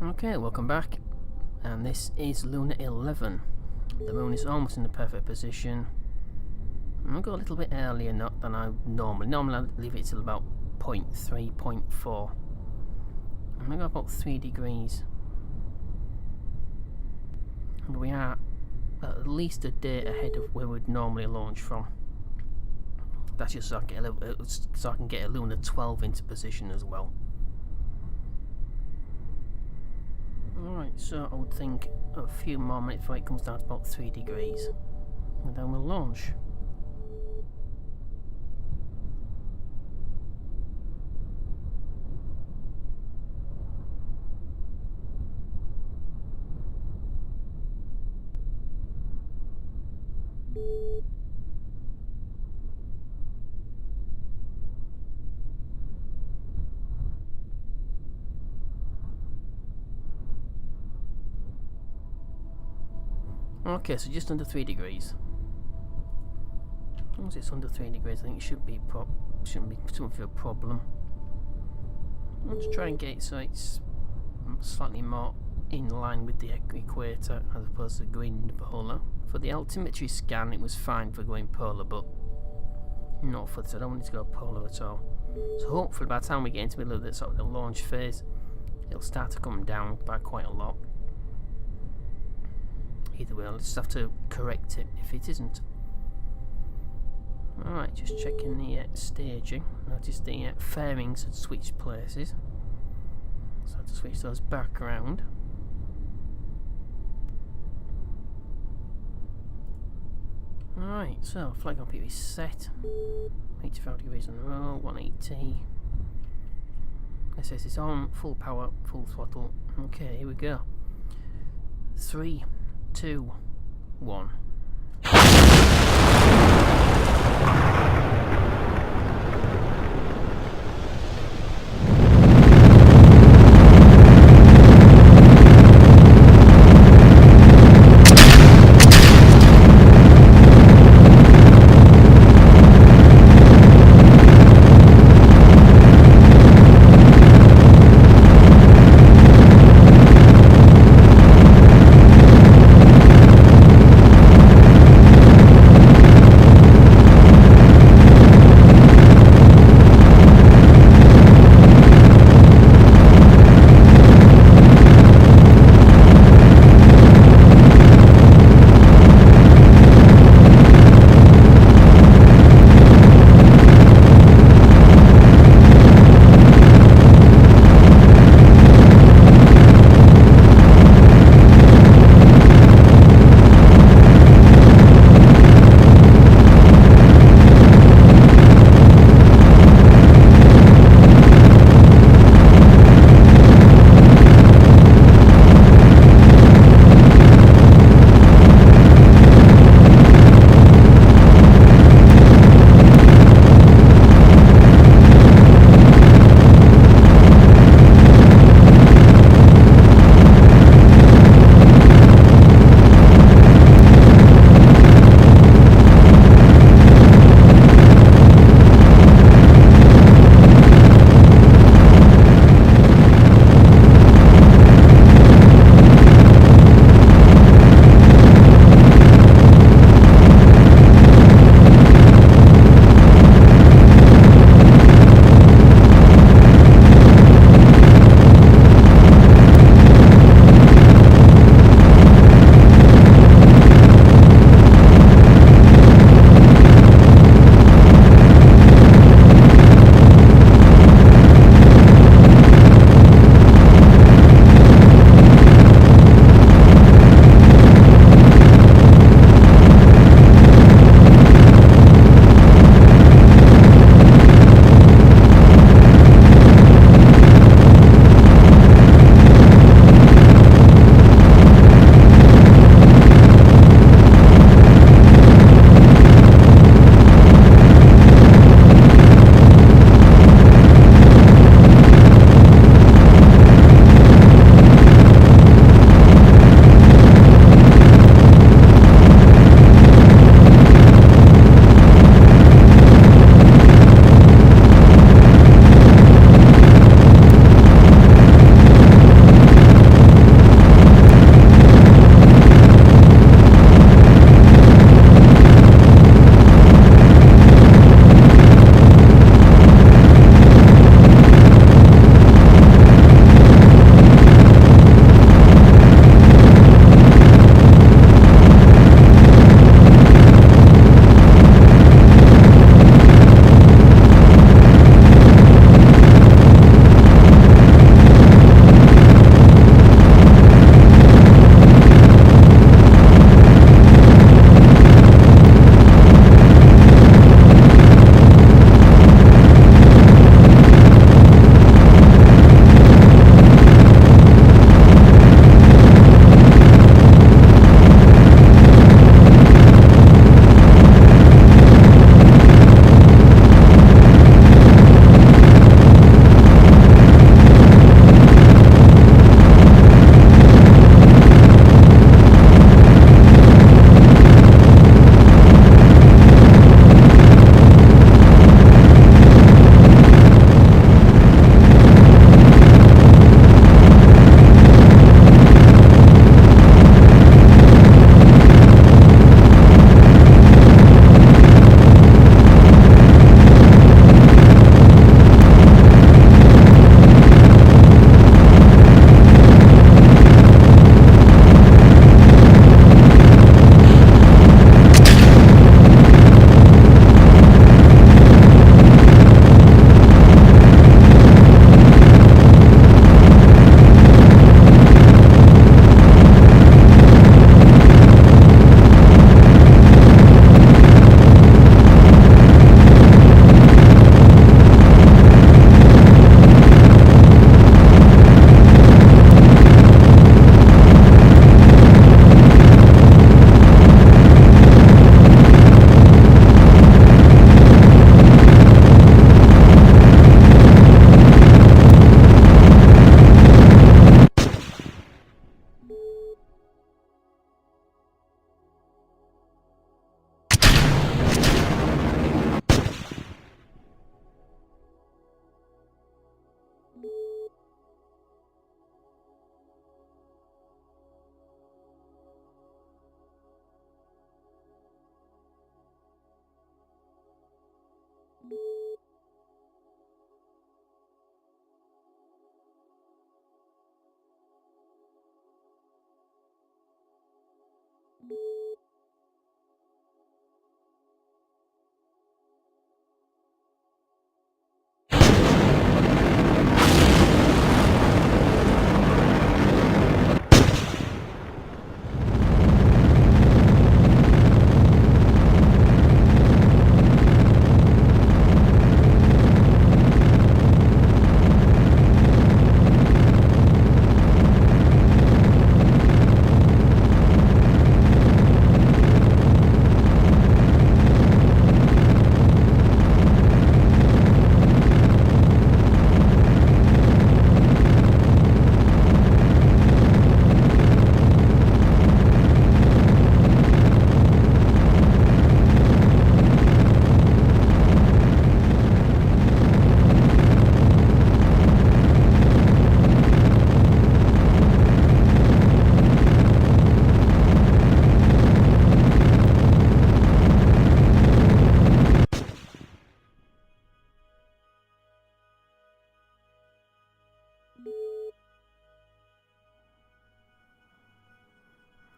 Okay, welcome back, and this is Luna XI. The moon is almost in the perfect position. I'm going to go a little bit earlier than I normally I leave it till about 0.3, 0.4. I'm going to go about 3 degrees. And we are at least a day ahead of where we'd normally launch from. That's just so I can get a Luna 12 into position as well. Alright, so I would think a few more minutes before it comes down to about 3 degrees. And then we'll launch. Okay, so just under 3 degrees. As long as it's under 3 degrees, I think it shouldn't be too much of a problem. Let's try and get it so it's slightly more in line with the equator as opposed to going polar. For the altimetry scan, it was fine for going polar, but not for this. I don't want it to go polar at all. So hopefully, by the time we get into the middle of the sort of the launch phase, it'll start to come down by quite a lot. Either way, I'll just have to correct it if it isn't. Alright, just checking the staging. Notice the fairings had switched places, so I have to switch those back around. Alright, so flag on PV set. 85 degrees on the roll, 180. SS is on, full power, full throttle. Okay, here we go. 3, 2, 1.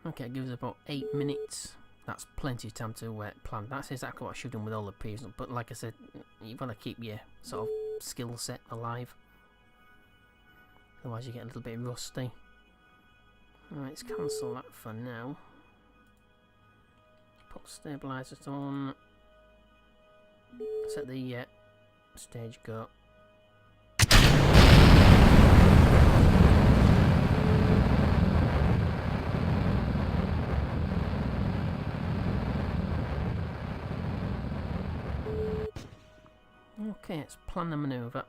Okay, it gives us about 8 minutes. That's plenty of time to plan. That's exactly what I should have done with all the previous. But like I said, you've got to keep your sort of skill set alive. Otherwise you get a little bit rusty. Alright, let's cancel that for now. Put stabilizers on. Set the stage go. Okay, let's plan the manoeuvre.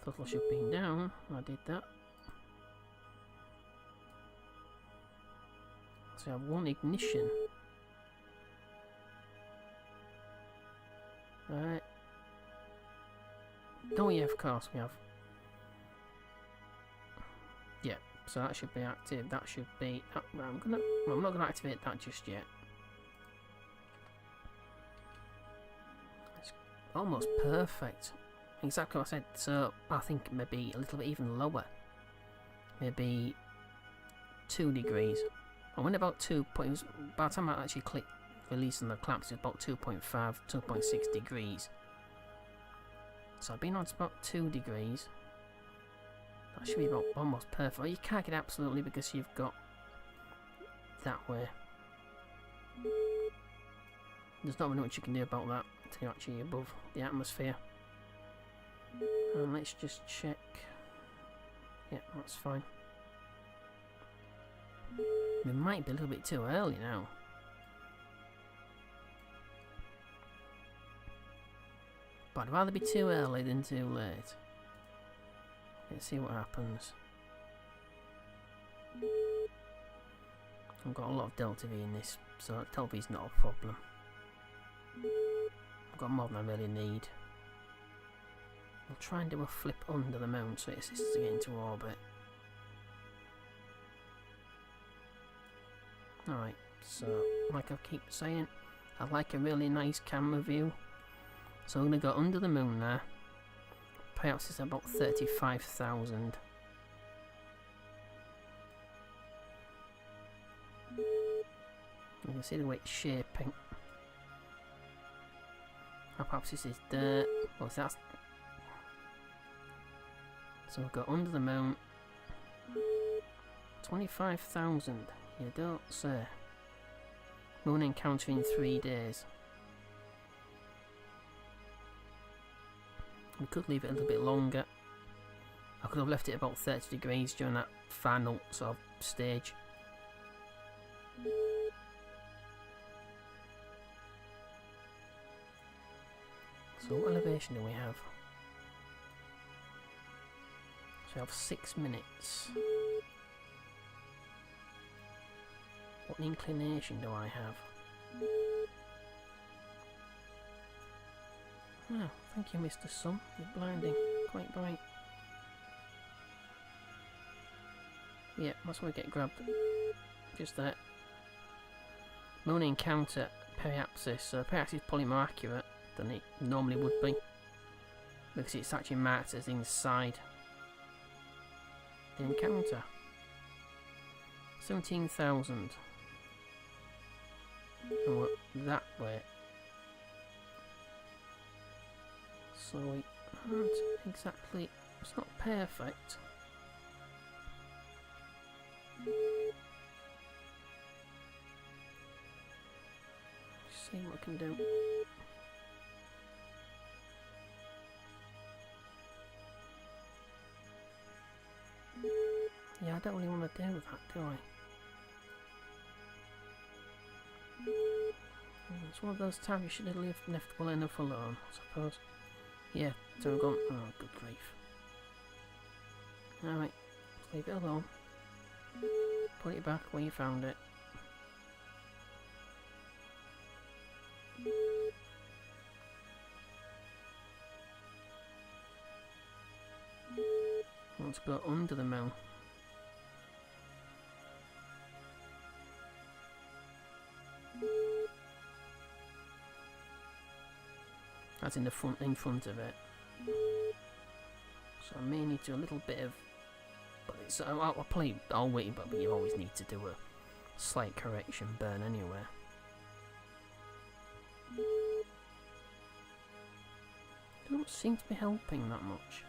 Throttle should be down. I did that. So I have one ignition. Right. Oh yeah, of course we have. Yeah, so that should be active. That should be. I'm not gonna activate that just yet. It's almost perfect. Exactly what I said. So I think maybe a little bit even lower. Maybe 2 degrees. I went about 2. By the time I actually clicked release on the clamps, it's about 2.5, 2.6 degrees. So I've been on to about 2 degrees. That should be about almost perfect. Well, you can't get absolutely because you've got that way. There's not really much you can do about that until you're actually above the atmosphere. And let's just check. Yeah, that's fine. We might be a little bit too early now. But I'd rather be too early than too late. Let's see what happens. I've got a lot of Delta V in this, so Delta V's not a problem. I've got more than I really need. I'll try and do a flip under the moon so it assists us to get into orbit. Alright, so like I keep saying, I like a really nice camera view. So I'm going to go under the moon there. Perhaps it's about 35,000. You can see the way it's shaping. Perhaps this is dirt. Well, that's. So we'll go under the moon. 25,000. You don't say. Moon encounter in 3 days. We could leave it a little bit longer. I could have left it about 30 degrees during that final sort of stage. So what elevation do we have? So we have 6 minutes. What inclination do I have? Oh, thank you, Mr. Sun. You're blinding. Quite bright. Yeah, that's where we get grabbed. Just that. Moon encounter periapsis. So periapsis is probably more accurate than it normally would be. Because it's actually marked as inside the encounter. 17,000. And we're that way. So we aren't exactly... It's not perfect. See what I can do. Yeah, I don't really want to do that, do I? It's one of those times you should have left well enough alone, I suppose. Yeah, so I've gone. Oh, good grief. Alright, leave it alone. Put it back where you found it. Let's go under the mill. That's in front of it. So I may need to do a little bit of, but it's, I'll wait, but you always need to do a slight correction burn anyway. Don't seem to be helping that much.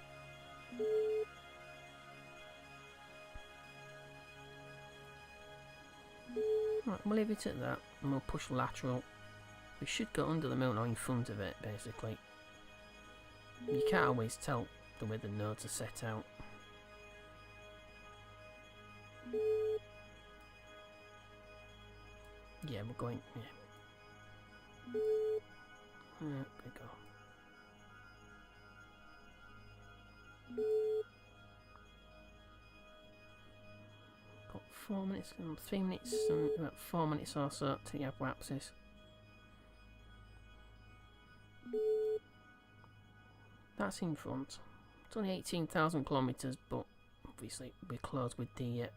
Right, we'll leave it at that, and we'll push lateral. We should go under the mill now in front of it, basically. You can't always tell the way the nodes are set out. Yeah, we're going, yeah. There we go. Got 4 minutes, 3 minutes, about 4 minutes or so to the apoapsis. That's in front. It's only 18,000 kilometres, but obviously we're close with the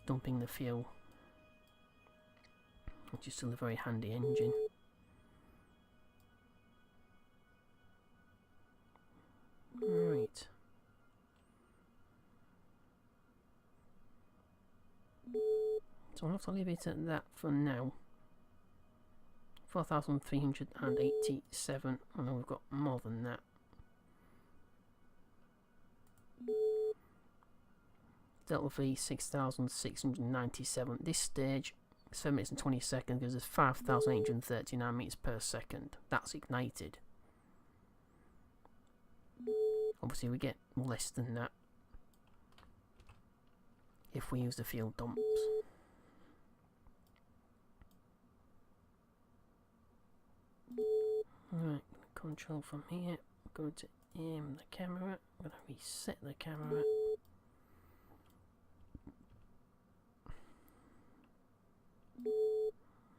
dumping the fuel, which is still a very handy engine. Right. So I'll have to leave it at that for now. 4,387. I know we've got more than that. Delta V 6,697. This stage, 7 minutes and 20 seconds, gives us 5,839 meters per second. That's ignited. Obviously, we get less than that if we use the fuel dumps. Right, control from here. I'm going to aim the camera. I'm going to reset the camera.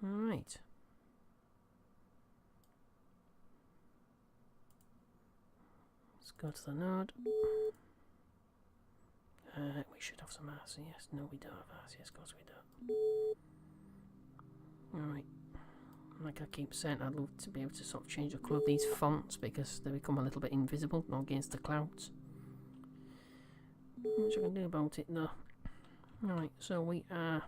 Right. Let's go to the node. We should have some RCS. No, we don't have RCS. Of course we don't. Alright. Like I keep saying, I'd love to be able to sort of change the colour of these fonts because they become a little bit invisible against the clouds. Not much I can do about it though. Right, so we are...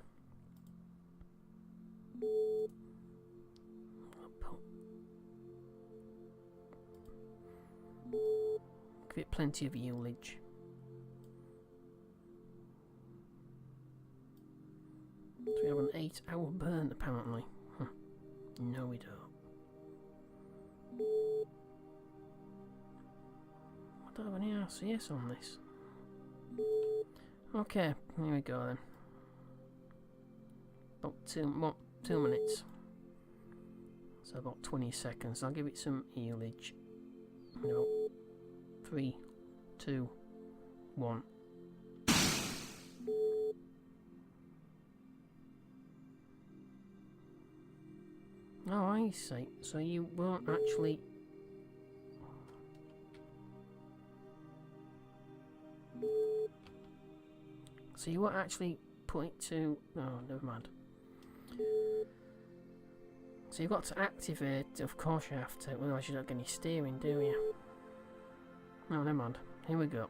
Give it plenty of ullage. So we have an 8-hour burn apparently. No, we don't. I don't have any RCS on this. Okay, here we go then. About 2 minutes. So about 20 seconds. I'll give it some ullage. No. 3, 2, 1. Oh, I see. So you won't actually... So you won't actually put it to... Oh, never mind. So you've got to activate, of course you have to, otherwise you don't get any steering, do you? No, never mind. Here we go.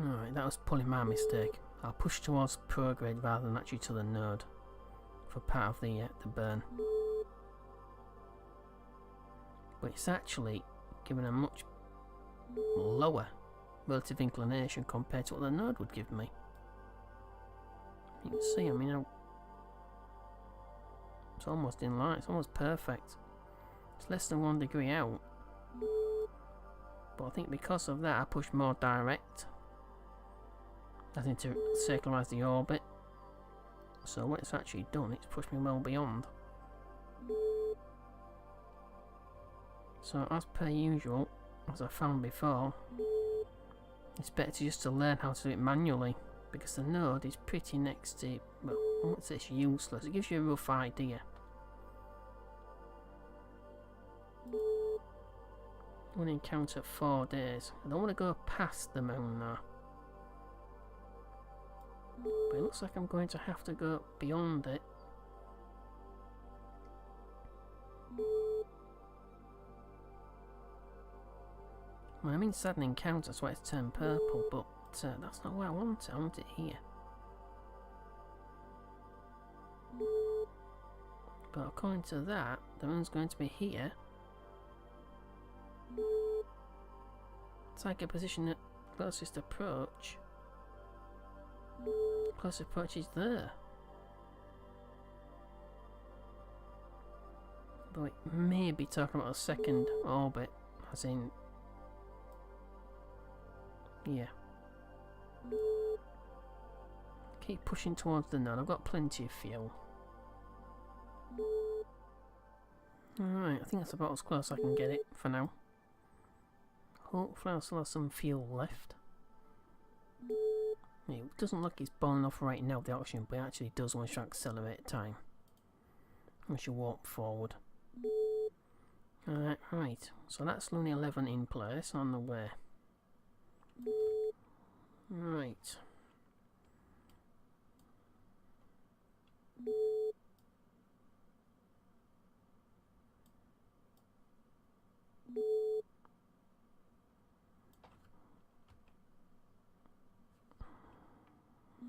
Alright, that was probably my mistake. I'll push towards prograde rather than actually to the node for part of the burn. But it's actually given a much lower relative inclination compared to what the node would give me. You can see, I mean, it's almost in line, it's almost perfect. It's less than 1 degree out. But I think because of that I pushed more direct. I need to circularize the orbit. So what it's actually done, it's pushed me well beyond. So as per usual, as I found before, it's better just to learn how to do it manually, because the node is pretty next to, well, I won't say it's useless, it gives you a rough idea. One encounter 4 days. I don't want to go past the moon now. But it looks like I'm going to have to go beyond it. Well, I mean sudden encounter, that's why it's turned purple, but that's not where I want it. I want it here. But according to that, the moon's going to be here. Target position at closest approach. Closest approach is there. Though it may be talking about a second orbit, as in, yeah. Keep pushing towards the node. I've got plenty of fuel. Alright, I think that's about as close as I can get it for now. Hopefully I'll still have some fuel left. It doesn't look it's burning off right now, the oxygen, but it actually does once you accelerate time. Once you warp forward. Alright, right. So that's Luna 11 in place, on the way. Right.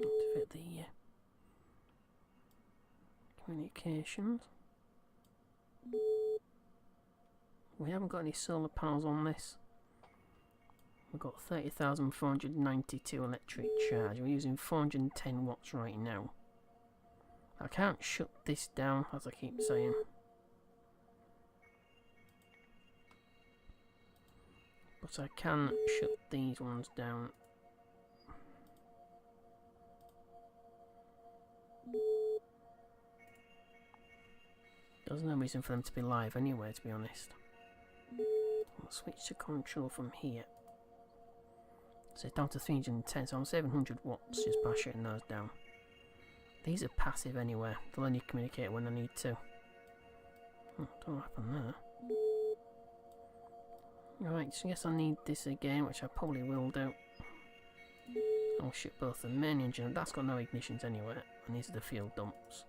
Activate the communications. We haven't got any solar panels on this. We've got 30,492 electric charge. We're using 410 watts right now. I can't shut this down, as I keep saying. But I can shut these ones down. There's no reason for them to be live anyway, to be honest. I'll switch to control from here. So it's down to 310, so I'm 700 watts just by shutting those down. These are passive anyway, they'll only communicate when I need to. Oh, don't happen there. Right, so I guess I need this again, which I probably will do. I'll shut both the main engine, that's got no ignitions anyway, and these are the fuel dumps.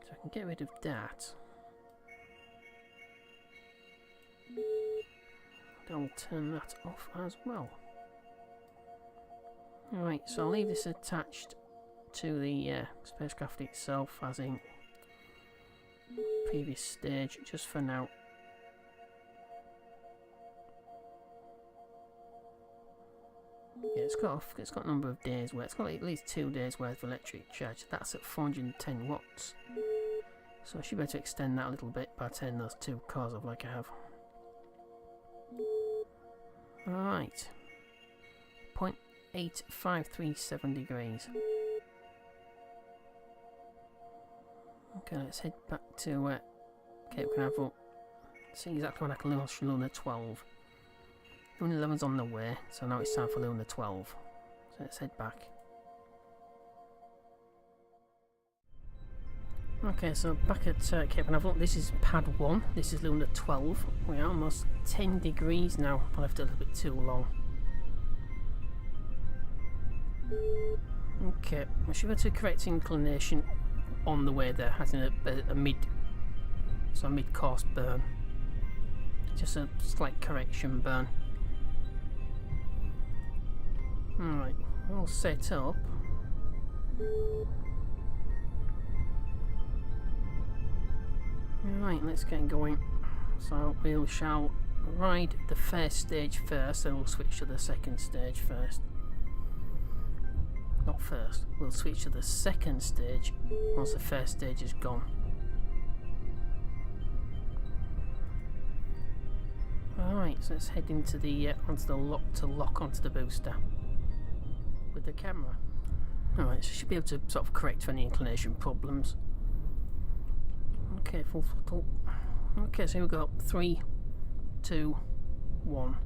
So I can get rid of that. I'll turn that off as well. Alright, so I'll leave this attached to the spacecraft itself, as in previous stage, just for now. Yeah, it's got a number of days worth. It's got at least 2 days worth of electric charge. That's at 410 watts. So I should be able to extend that a little bit by turning those 2 cores off like I have. Alright. 0.8537 degrees. Okay, let's head back to Cape Canaveral. See exactly when I can launch Luna 12. Luna 11's on the way, so now it's time for Luna 12. So let's head back. Okay, so back at Cape Canaveral, this is pad 1, this is Luna 12. We're almost 10 degrees now, I left it a little bit too long. Okay, I should go to correct inclination on the way there, as in a mid-course burn. Just a slight correction burn. Alright, all set up. Right, let's get going. So we shall ride the first stage first, then we'll switch to the second stage first. Not first, we'll switch to the second stage once the first stage is gone. Alright, so let's head into the onto the lock onto the booster with the camera. Alright, so you should be able to sort of correct for any inclination problems. Okay, full throttle. Okay, so we've got 3, 2, 1.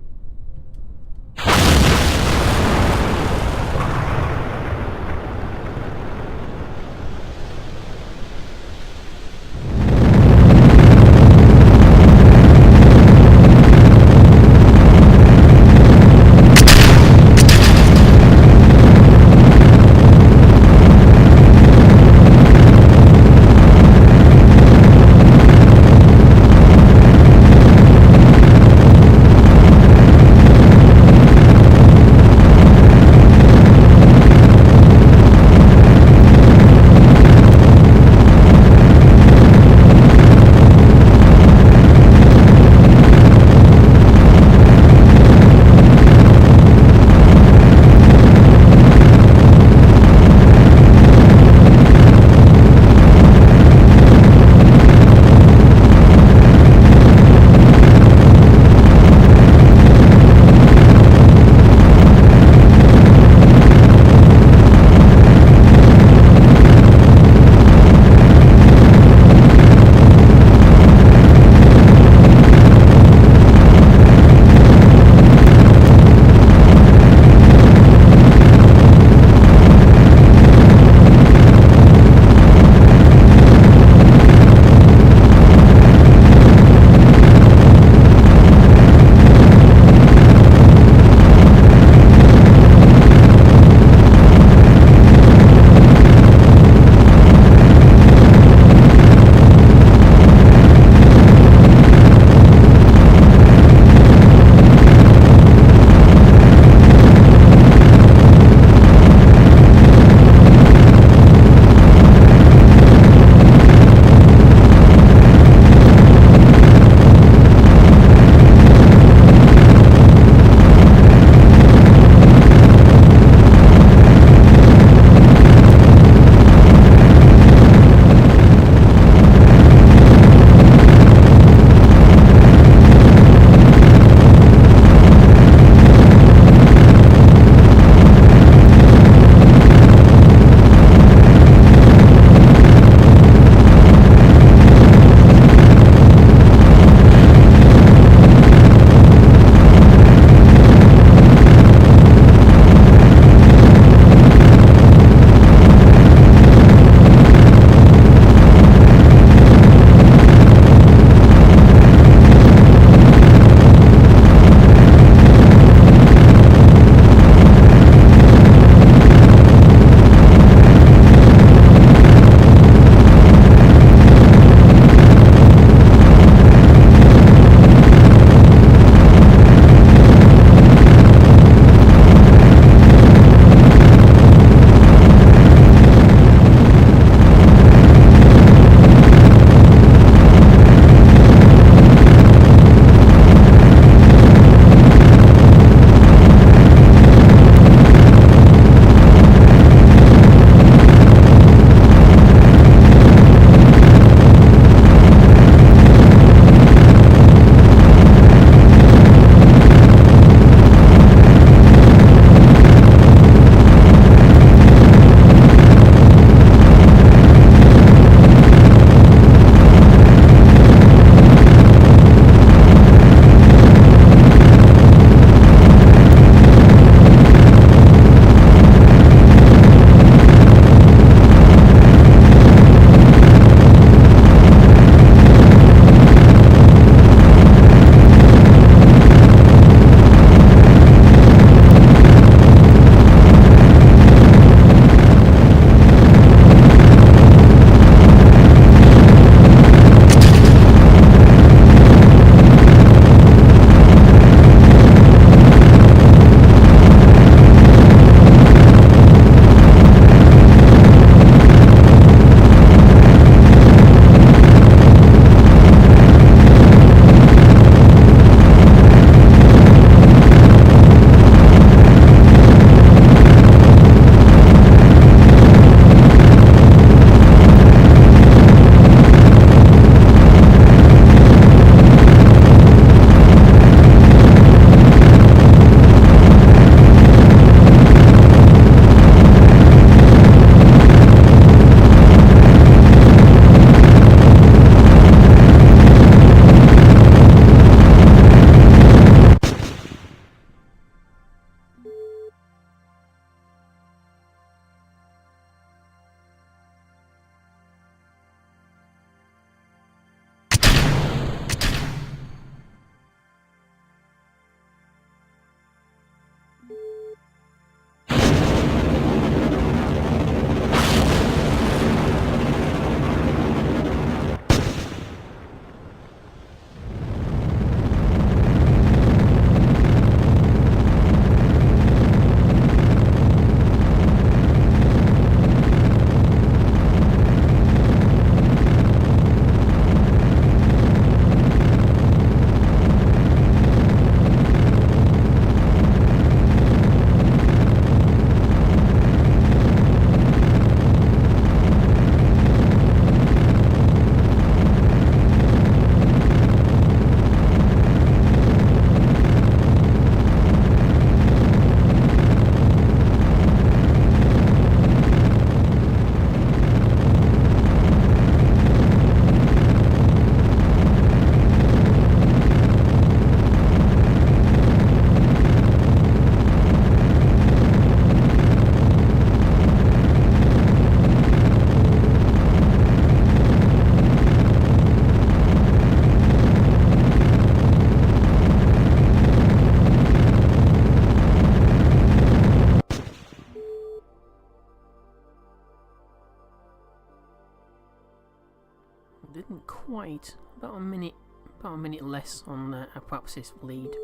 didn't quite. About a minute less on Apoapsis lead.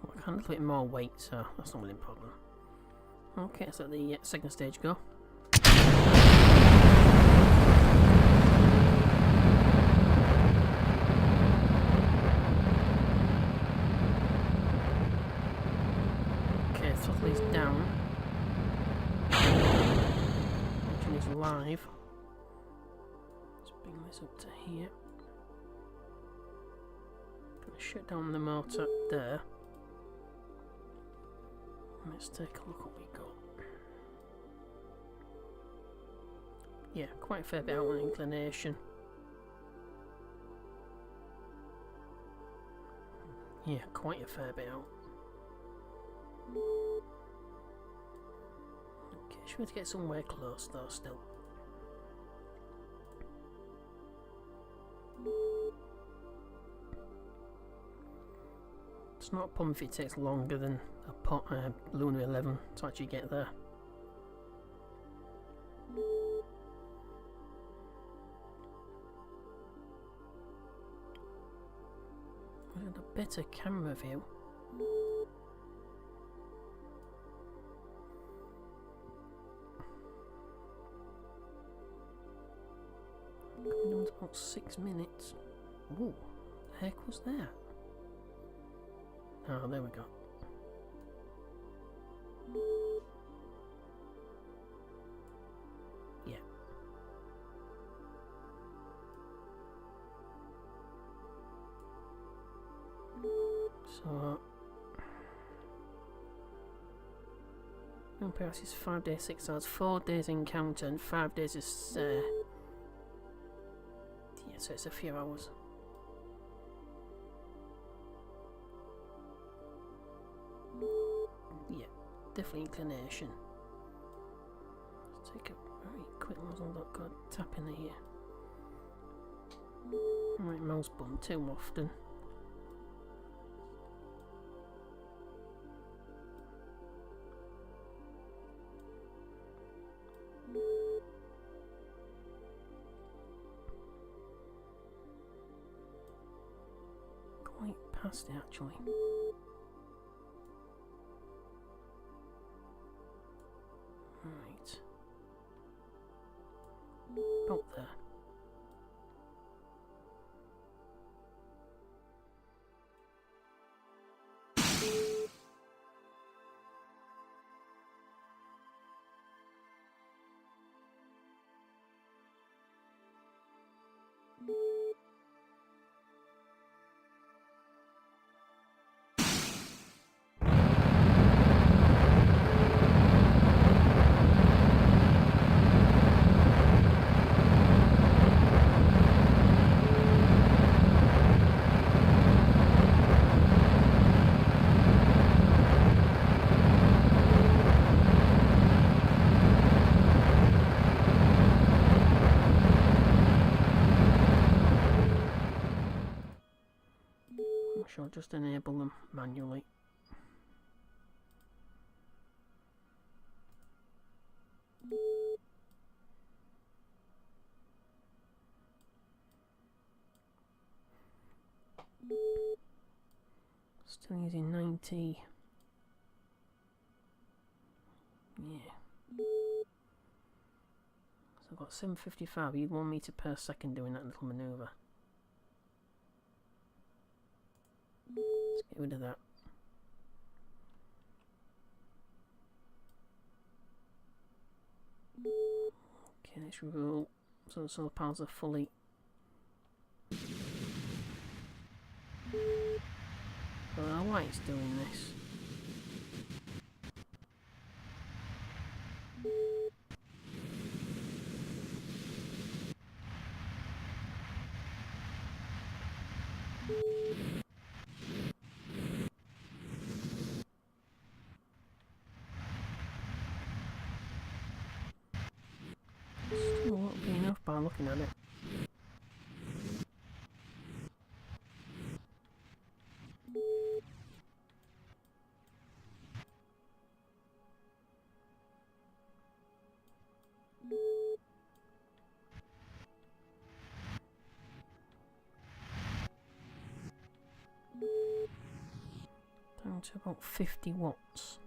I can a little bit more weight, so that's not really a problem. Okay, let's let the second stage go. Okay, throttle is down. Engine is live. Let's bring this up to here. Gonna shut down the motor there. Let's take a look what we got. Yeah, quite a fair bit out on inclination. Yeah, quite a fair bit out. Okay, should we have to get somewhere close though still. It's not a problem if it takes longer than a Luna XI to actually get there. With a better camera view. Coming down to about 6 minutes. Ooh, the heck was that? Oh, there we go. Yeah. So MKS is 5 days, 6 hours, 4 days encounter, and 5 days is yeah, so it's a few hours. Yeah, definitely inclination. Let's take a very quick muzzle.co tap in here. Right, mouse button too often. Quite past it actually. Right. About there. I'll just enable them manually. Still using 90. Yeah. So I've got 755. You'd 1 meter per second doing that little maneuver. Let's get rid of that. Okay, let's roll. So the solar panels are fully. I don't know why it's doing this. Still won't be enough by looking at it. to about 50 watts.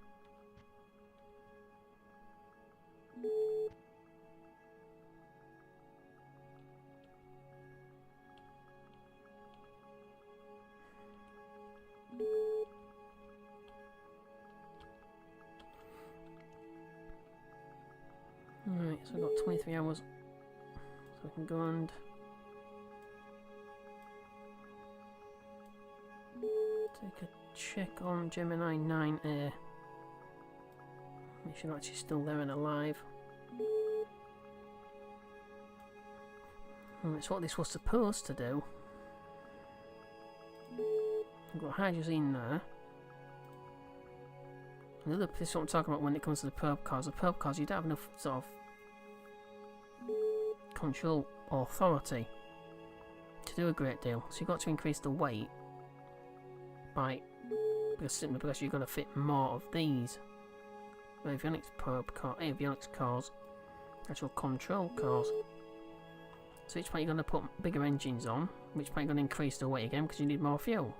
Alright, so I've got 23 hours, so I can go and take a check on Gemini 9A. Make sure they're actually still there and alive. And it's what this was supposed to do. I've got hydrazine there. Another, this is what I'm talking about when it comes to the probe cars. The probe cars, you don't have enough sort of control or authority to do a great deal. So you've got to increase the weight by simply because you've got to fit more of these avionics probe car, avionics cars, actual control cars. So each point you're going to put bigger engines on, which point you're going to increase the weight again because you need more fuel.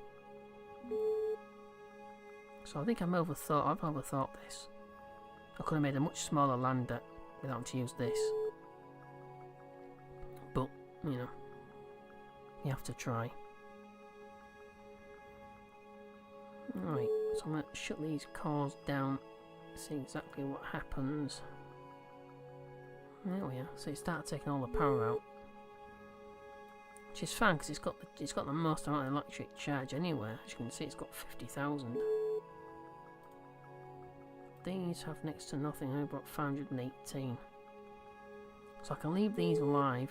So I think I've overthought this. I could have made a much smaller lander without having to use this. But, you know, you have to try. Right, so I'm going to shut these cars down, see exactly what happens. There we are, so it started taking all the power out. Which is fine, because it's got the most amount of electric charge anywhere. As you can see, it's got 50,000. These have next to nothing, I've got 518. So I can leave these alive.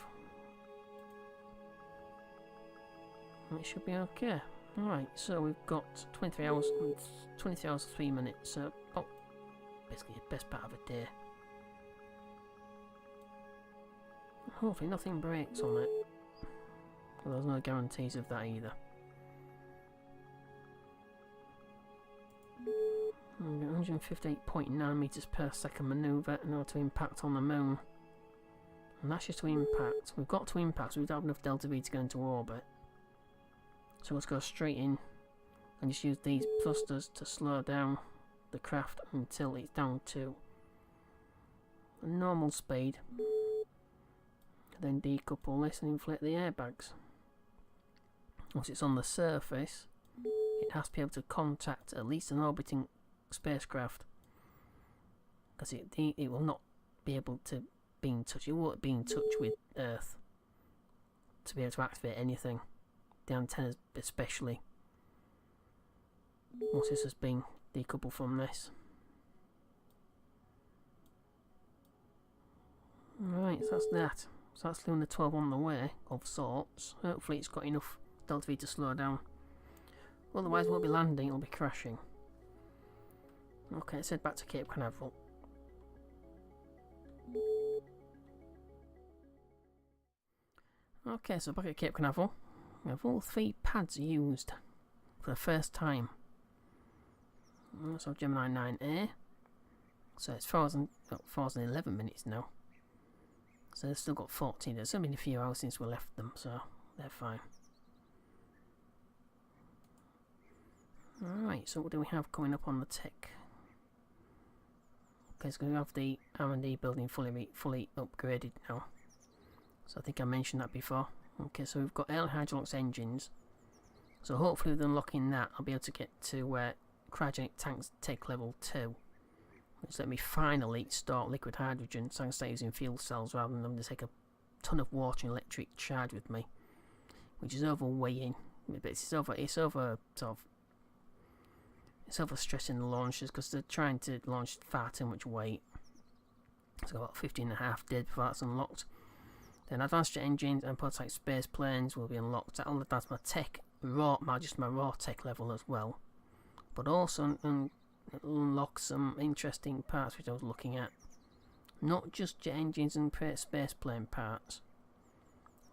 And it should be okay. Alright, so we've got 23 hours, 3 minutes, so about basically the best part of a day. Hopefully nothing breaks on it. Well, there's no guarantees of that either. 158.9 meters per second manoeuvre in order to impact on the moon. And that's just to impact. We've got to impact, so we don't have enough delta V to go into orbit. So let's go straight in and just use these thrusters to slow down the craft until it's down to a normal speed. Then decouple this and inflate the airbags. Once it's on the surface, it has to be able to contact at least an orbiting spacecraft, because it will not be able to be in touch. It won't be in touch with Earth to be able to activate anything. The antennas especially. Once this has been decoupled from this. Right, so that's that. So that's Luna 12 on the way, of sorts. Hopefully it's got enough delta V to slow down. Otherwise it won't be landing, it'll be crashing. Okay, let's head back to Cape Canaveral. Okay, so back at Cape Canaveral. We have all 3 pads used for the first time. So Gemini 9A. So it's 4,011 minutes now. So they've still got 14. There's only been a few hours since we left them, so they're fine. Alright, so what do we have coming up on the tech? Okay, so we have the R&D building fully upgraded now. So I think I mentioned that before. Okay, so we've got L Hydrolux engines. So hopefully with unlocking that, I'll be able to get to where cryogenic tanks take level 2. Which let me finally store liquid hydrogen, so I can start using fuel cells rather than having to take a ton of water and electric charge with me. Which is overweighing. But it's overstressing the launchers because they're trying to launch far too much weight. So about 15.5 dead before that's unlocked. Then advanced jet engines and prototype space planes will be unlocked. That'll advance my tech, just my raw tech level as well. But also unlock some interesting parts which I was looking at. Not just jet engines and space plane parts.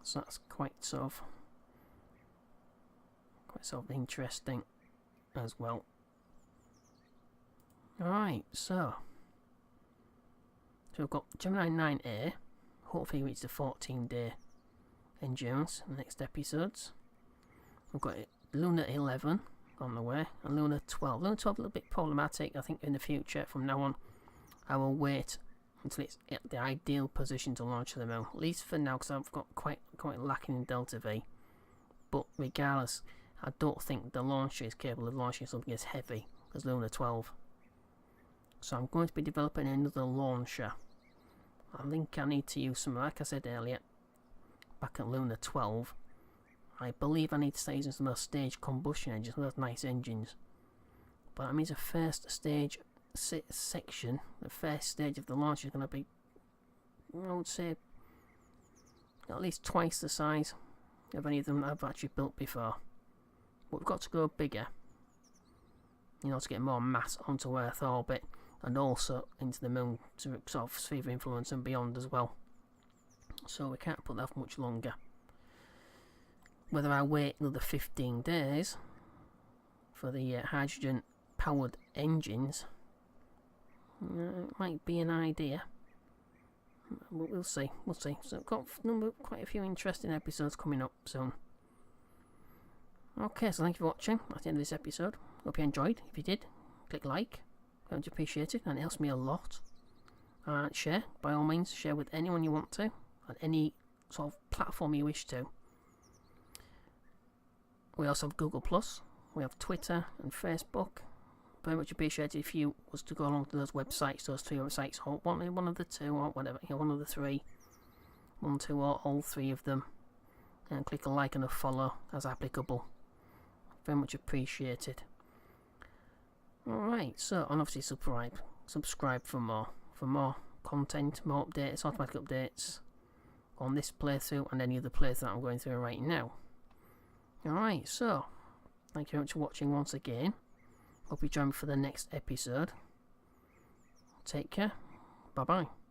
So that's quite sort of interesting as well. Alright, so we've got Gemini 9A. Hopefully reach the 14-day endurance in the next episodes. We've got Luna 11, on the way, and Luna 12. Luna 12 a little bit problematic. I think in the future, from now on, I will wait until it's at the ideal position to launch to the moon. At least for now, because I've got quite lacking in Delta V. But regardless, I don't think the launcher is capable of launching something as heavy as Luna 12. So I'm going to be developing another launcher. I think I need to use some, like I said earlier, back at Luna 12. I believe I need to start using some of those stage combustion engines, those nice engines. But that means the first stage section, the first stage of the launch is going to be, I would say, at least twice the size of any of them I've actually built before. But we've got to go bigger, you know, to get more mass onto Earth orbit and also into the moon to sort of sphere of influence and beyond as well. So we can't put that off much longer. Whether I wait another 15 days for the hydrogen powered engines, it might be an idea. But we'll see. So I've got quite a few interesting episodes coming up soon. Okay, so thank you for watching. That's the end of this episode. Hope you enjoyed. If you did, click like. I would appreciate it, and it helps me a lot. And share, by all means, share with anyone you want to, on any sort of platform you wish to. We also have Google+, we have Twitter and Facebook. Very much appreciated if you was to go along to those websites, those 3 websites, or one of the 2, or whatever, you know, one of the 3, 1, 2, or all 3 of them, and click a like and a follow as applicable. Very much appreciated. Alright, so, and obviously subscribe for more content, more updates, automatic updates on this playthrough and any other playthrough that I'm going through right now. Alright, so, thank you very much for watching once again. Hope you join me for the next episode. Take care. Bye bye.